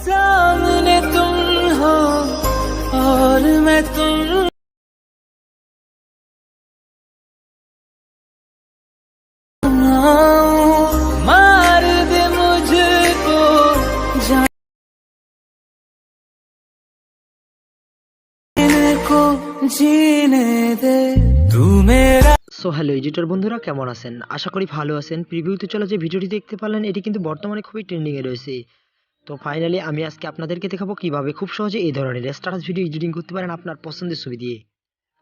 सामने तुम हो और मैं तुम मार दे मुझको जाने को जीने दे तू मेरा। সো হ্যালো এডিটর বন্ধুরা, কেমন আছেন? আশা করি ভালো আছেন। প্রিভিউতে চলে যে ভিডিওটি দেখতে পারলেন, এটি কিন্তু বর্তমানে খুবই ট্রেন্ডিংয়ে রয়েছে। তো ফাইনালি আমি আজকে আপনাদেরকে দেখাবো কিভাবে খুব সহজে এই ধরনের স্ট্যাটাস ভিডিও এডিটিং করতে পারেন আপনার পছন্দের ছবি দিয়ে।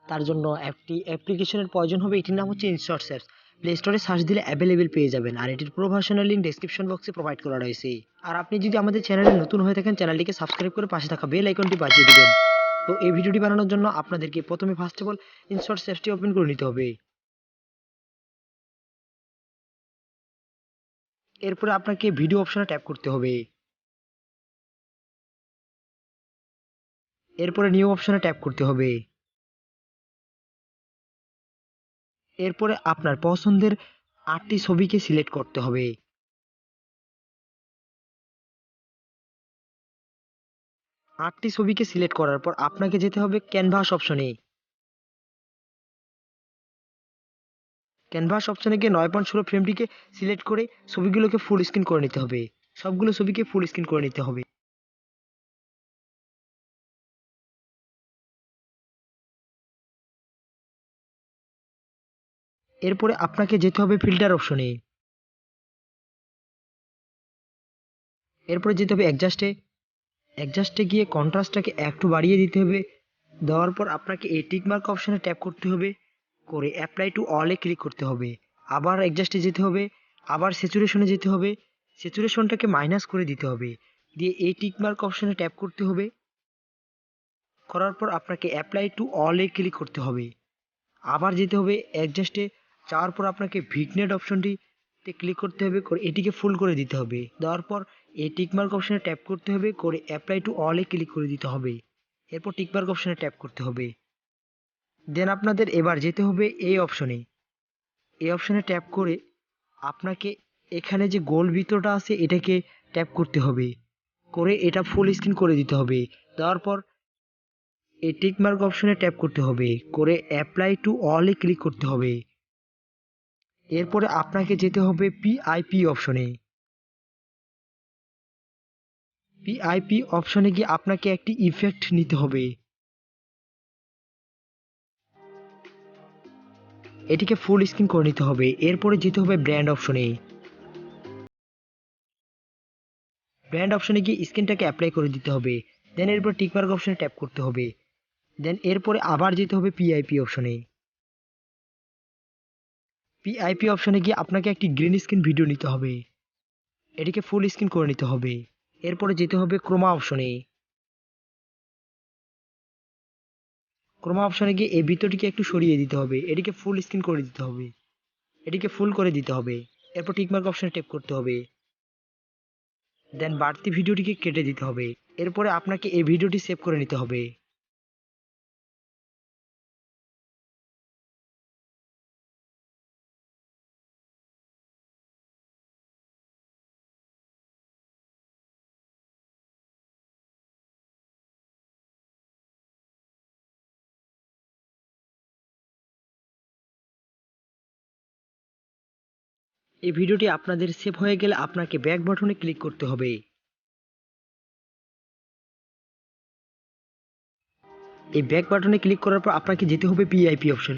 তার জন্য একটি অ্যাপ্লিকেশনের প্রয়োজন হবে, এটির নাম হচ্ছে ইনশর্টস অ্যাপস। প্লে স্টোরে সার্চ দিলে অ্যাভেলেবেল পেয়ে যাবেন, আর এটির প্রো ভার্সনের লিঙ্ক ডেসক্রিপশন বক্সে প্রোভাইড করা রয়েছে। আর আপনি যদি আমাদের চ্যানেলে নতুন হয়ে থাকেন, চ্যানেলটিকে সাবস্ক্রাইব করে পাশে থাকা বেল আইকনটি বাজিয়ে দিবেন। তো এই ভিডিওটি বানানোর জন্য আপনাদেরকে প্রথমে ফার্স্ট অফ অল ইনশর্টস অ্যাপসটি ওপেন করে নিতে হবে। এরপরে আপনাকে ভিডিও অপশনে ট্যাপ করতে হবে। এরপরে নিউ অপশনে ট্যাপ করতে হবে। এরপরে আপনার পছন্দের 8টি ছবিকে সিলেক্ট করতে হবে। 8টি ছবিকে সিলেক্ট করার পর আপনাকে যেতে হবে ক্যানভাস অপশনে। ক্যানভাস অপশনে গিয়ে 9.16 ফ্রেমটিকে সিলেক্ট করে ছবিগুলোকে ফুল স্ক্রিন করে নিতে হবে। সবগুলো ছবিকে ফুল স্ক্রিন করে নিতে হবে। এরপরে আপনাকে যেতে হবে ফিল্টার অপশনে। এরপরে যেতে হবে অ্যাডজাস্টে গিয়ে কন্ট্রাস্টটাকে একটু বাড়িয়ে দিতে হবে। দেওয়ার পর আপনাকে এই টিক মার্ক অপশনে ট্যাপ করতে হবে, করে অ্যাপ্লাই টু অলে ক্লিক করতে হবে। আবার অ্যাডজাস্টে যেতে হবে, আবার স্যাচুরেশনে যেতে হবে, স্যাচুরেশনটাকে মাইনাস করে দিতে হবে, দিয়ে এই টিক মার্ক অপশনে ট্যাপ করতে হবে। করার পর আপনাকে অ্যাপ্লাই টু অলে ক্লিক করতে হবে। আবার যেতে হবে অ্যাডজাস্টে, যাওয়ার পর আপনাকে ভিগনেট অপশনটিতে ক্লিক করতে হবে, করে এটিকে ফুল করে দিতে হবে। দেওয়ার পর এই টিকমার্ক অপশনে ট্যাপ করতে হবে, করে অ্যাপ্লাই টু অলে ক্লিক করে দিতে হবে। এরপর টিকমার্ক অপশনে ট্যাপ করতে হবে। দেন আপনাদের এবার যেতে হবে এই অপশনে ট্যাপ করে আপনাকে এখানে যে গোল বৃত্তটা আছে এটাকে ট্যাপ করতে হবে, করে এটা ফুল স্ক্রিন করে দিতে হবে। দেওয়ার পর এই টিকমার্ক অপশনে ট্যাপ করতে হবে, করে অ্যাপ্লাই টু অলে ক্লিক করতে হবে। এরপরে আপনাকে যেতে হবে পিআইপি অপশনে। পিআইপি অপশনে গিয়ে আপনাকে একটি ইফেক্ট নিতে হবে, এটিকে ফুল স্ক্রিন করে নিতে হবে। এরপরে যেতে হবে ব্র্যান্ড অপশনে গিয়ে স্ক্রিনটাকে অ্যাপ্লাই করে দিতে হবে। দেন এরপর টিকমার্ক অপশনে ট্যাপ করতে হবে। দেন এরপরে আবার যেতে হবে পিআইপি অপশনে। পিআইপি অপশনে গিয়ে আপনাকে একটি গ্রিন স্ক্রিন ভিডিও নিতে হবে, এটিকে ফুল স্ক্রিন করে নিতে হবে। এরপরে যেতে হবে ক্রোমা অপশনে গিয়ে এই বৃত্তটিকে একটু সরিয়ে দিতে হবে, এটিকে ফুল স্ক্রিন করে দিতে হবে, এটিকে ফুল করে দিতে হবে। এরপর টিকমার্ক অপশনে ট্যাপ করতে হবে। দেন বাড়তি ভিডিওটিকে কেটে দিতে হবে। এরপরে আপনাকে এই ভিডিওটি সেভ করে নিতে হবে। এই ভিডিওটি আপনাদের সেভ হয়ে গেলে আপনাকে ব্যাক বাটনে ক্লিক করতে হবে। এই ব্যাক বাটনে ক্লিক করার পর আপনাকে যেতে হবে পিআইপি অপশন।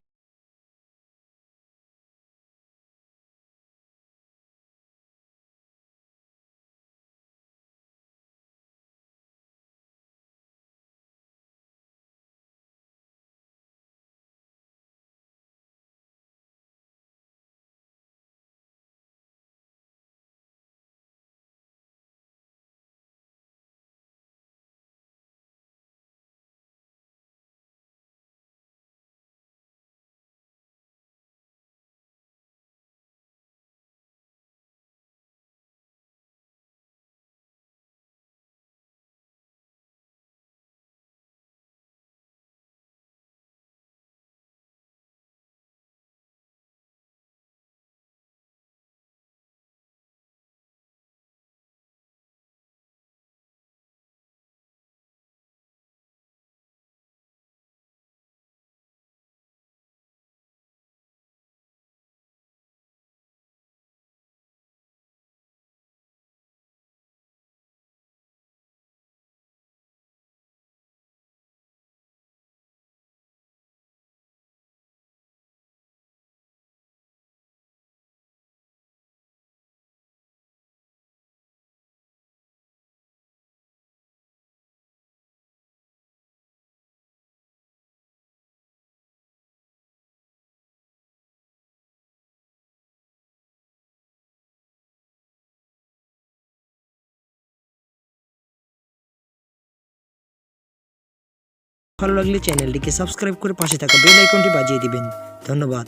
ভালো লাগলে চ্যানেলটিকে সাবস্ক্রাইব করে পাশে থাকা বেল আইকনটি বাজিয়ে দিবেন। ধন্যবাদ।